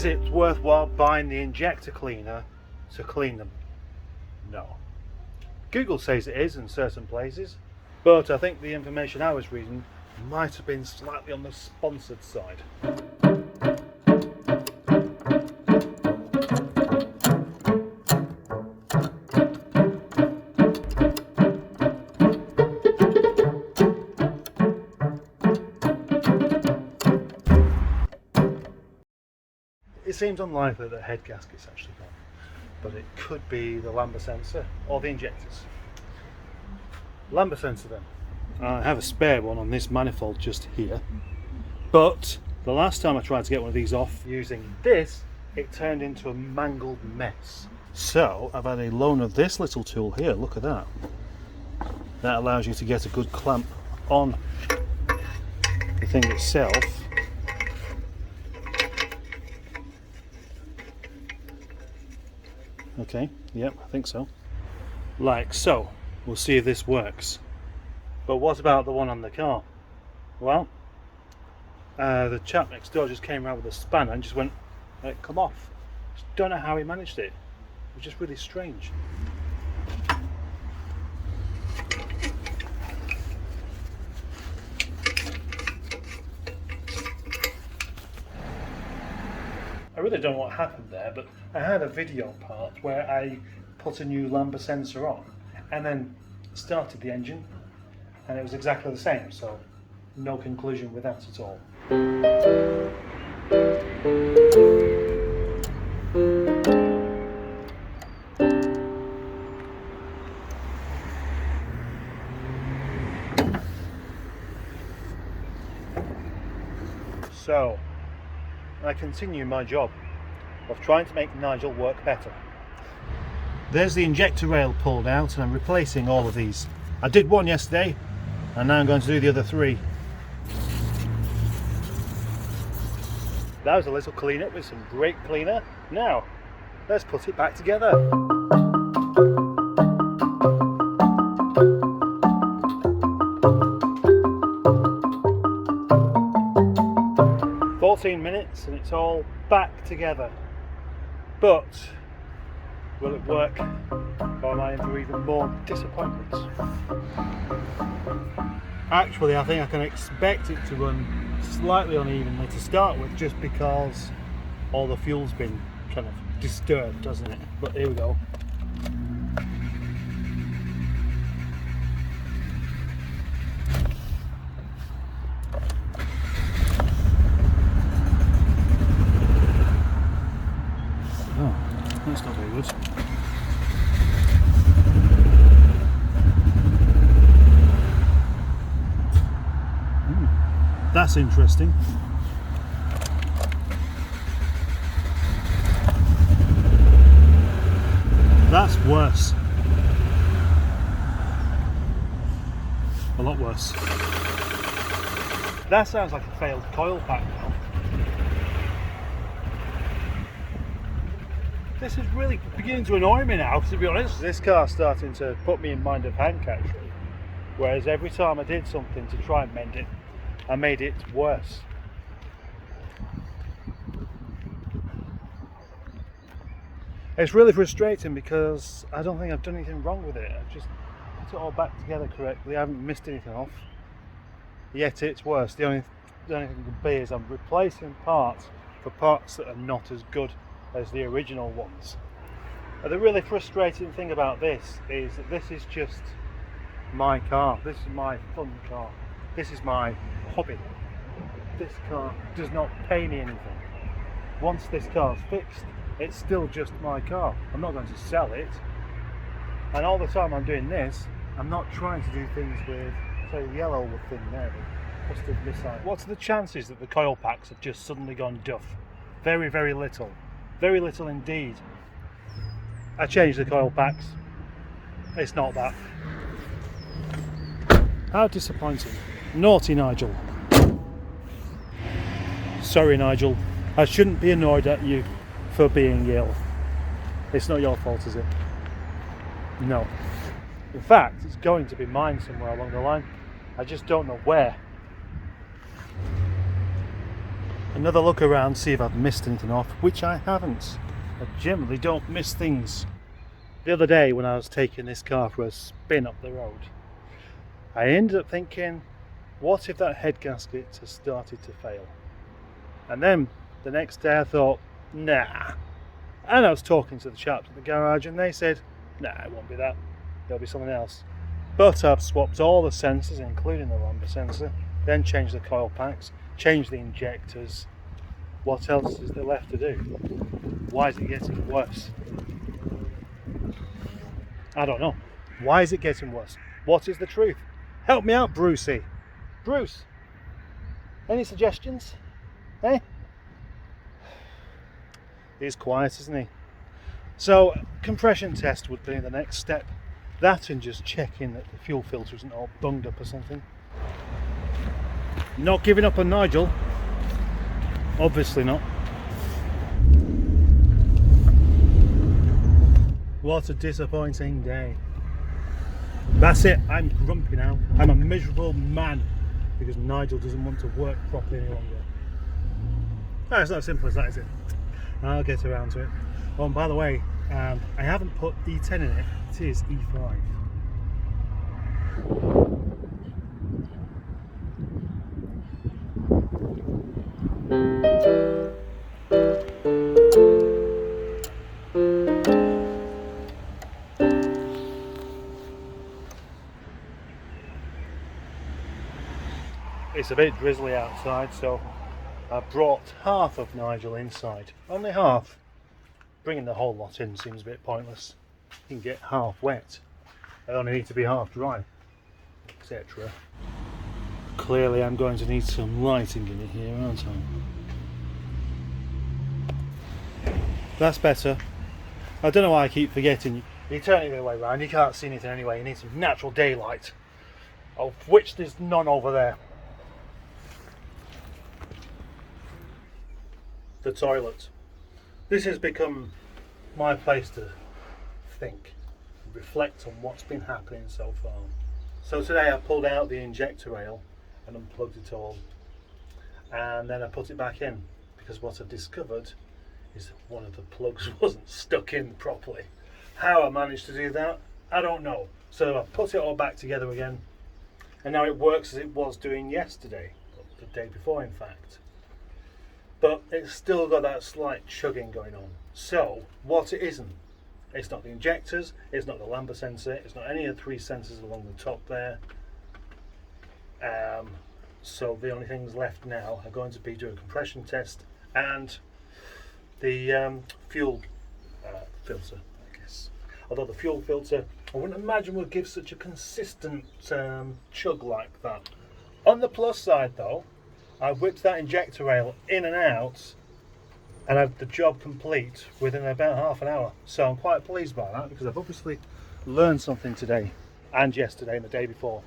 Is it worthwhile buying the injector cleaner to clean them? No. Google says it is in certain places, but I think the information I was reading might have been slightly on the sponsored side. It seems unlikely that the head gasket's actually gone, but it could be the lambda sensor or the injectors. Lambda sensor then. I have a spare one on this manifold just here, but the last time I tried to get one of these off using this, it turned into a mangled mess. So I've had a loan of this little tool here. Look at that. That allows you to get a good clamp on the thing itself. Okay, yep, I think so. Like so. We'll see if this works. But what about the one on the car? Well, the chap next door just came around with a spanner and just went, come off. Just don't know how he managed it. It was just really strange. I really don't know what happened there, but I had a video part where I put a new lambda sensor on and then started the engine, and it was exactly the same, so no conclusion with that at all. So I continue my job of trying to make Nigel work better. There's the injector rail pulled out and I'm replacing all of these. I did one yesterday and now I'm going to do the other 3. That was a little clean up with some brake cleaner. Now, let's put it back together. Minutes and it's all back together, but will it work, or am I in for even more disappointments? Actually, I think I can expect it to run slightly unevenly to start with, just because all the fuel's been kind of disturbed, hasn't it? But here we go. That's not very good. That's interesting. That's worse. A lot worse. That sounds like a failed coil pack now. This is really beginning to annoy me now, to be honest. This car's starting to put me in mind of Hank, actually. Whereas every time I did something to try and mend it, I made it worse. It's really frustrating because I don't think I've done anything wrong with it. I've just put it all back together correctly. I haven't missed anything off. Yet it's worse. The only thing it can be is I'm replacing parts for parts that are not as good as the original ones. The really frustrating thing about this is that this is just my car. This is my fun car. This is my hobby. This car does not pay me anything. Once this car's fixed, it's still just my car. I'm not going to sell it. And all the time I'm doing this, I'm not trying to do things with, say, the yellow thing there, the custard missile. What's the chances that the coil packs have just suddenly gone duff? Very, very little. Very little indeed. I changed the coil packs. It's not that. How disappointing. Naughty Nigel. Sorry Nigel, I shouldn't be annoyed at you for being ill. It's not your fault, is it? No. In fact, it's going to be mine somewhere along the line. I just don't know where. another look around, see if I've missed anything off, which I haven't. I generally don't miss things. The other day when I was taking this car for a spin up the road, I ended up thinking, what if that head gasket has started to fail? And then the next day I thought, nah. And I was talking to the chaps at the garage and they said, nah, it won't be that, there'll be something else. But I've swapped all the sensors, including the lambda sensor, then changed the coil packs, changed the injectors. What else is there left to do? Why is it getting worse? I don't know. Why is it getting worse? What is the truth? Help me out, Brucey. Bruce, any suggestions? Eh? He's quiet, isn't he? So, compression test would be the next step. That and just checking that the fuel filter isn't all bunged up or something. Not giving up on Nigel. Obviously not. What a disappointing day. That's it, I'm grumpy now. I'm a miserable man because Nigel doesn't want to work properly any longer. No, it's not as simple as that, is it? I'll get around to it. Oh, and by the way, I haven't put E10 in it. It is E5. It's a bit drizzly outside, so I brought half of Nigel inside. Only half. Bringing the whole lot in seems a bit pointless. You can get half wet. I only need to be half dry, etc. Clearly I'm going to need some lighting in it here, aren't I? That's better. I don't know why I keep forgetting. You turn it the other way around, you can't see anything anyway. You need some natural daylight, of which there's none over there. The toilet. This has become my place to think, reflect on what's been happening so far. So today I pulled out the injector rail and unplugged it all, and then I put it back in because what I discovered is that one of the plugs wasn't stuck in properly. How I managed to do that, I don't know. So I put it all back together again, and now it works as it was doing yesterday, the day before in fact. But it's still got that slight chugging going on. So what it isn't, it's not the injectors, it's not the lambda sensor, it's not any of the three sensors along the top there. So the only things left now are going to be doing a compression test and the fuel filter, I guess. Although the fuel filter, I wouldn't imagine would give such a consistent chug like that. On the plus side though, I whipped that injector rail in and out and had the job complete within about half an hour. So I'm quite pleased by that because I've obviously learned something today and yesterday and the day before.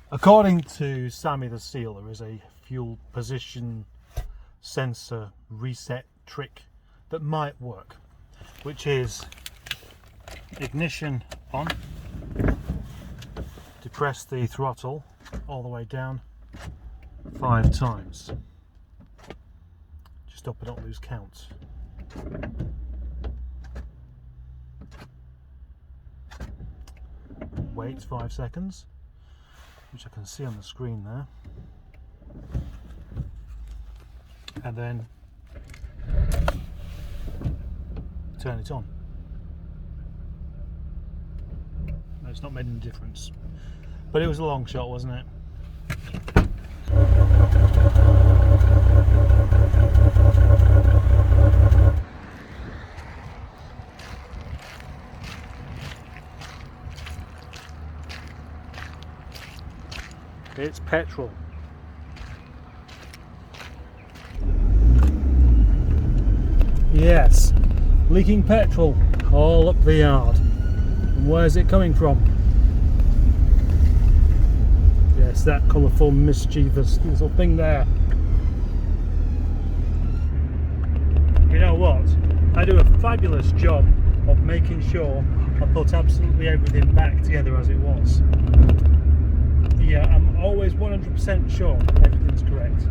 According to Sammy the Seal, there is a fuel position sensor reset trick that might work, which is ignition on, depress the throttle all the way down 5 times. Just hope I don't lose count. Wait 5 seconds, which I can see on the screen there, and then turn it on. No, it's not made any difference, but it was a long shot, wasn't it? It's petrol. Yes, leaking petrol all up the yard. And where's it coming from? Yes, that colourful, mischievous little thing there. You know what? I do a fabulous job of making sure I put absolutely everything back together as it was. Yeah, I'm always 100% sure everything's correct.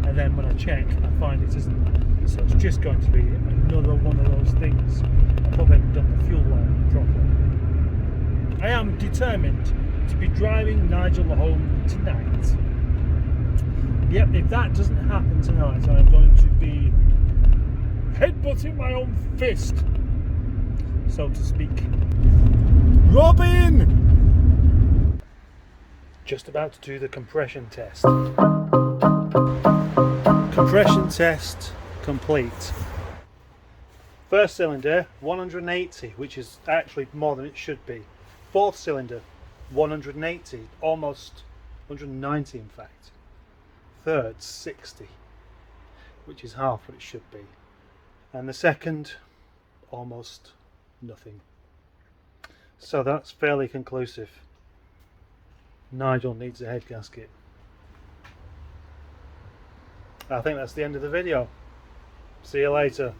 and then when I check I find it isn't. So it's just going to be another one of those things. I probably haven't done the fuel wiring properly. I am determined to be driving Nigel home tonight. Yep, if that doesn't happen tonight, I'm going to be headbutting my own fist, so to speak. Robin! Just about to do the compression test. Compression test complete. First cylinder 180, which is actually more than it should be. Fourth cylinder 180, almost 190 in fact. Third 60, which is half what it should be. And the second almost nothing. So that's fairly conclusive. Nigel needs a head gasket. I think that's the end of the video. See you later.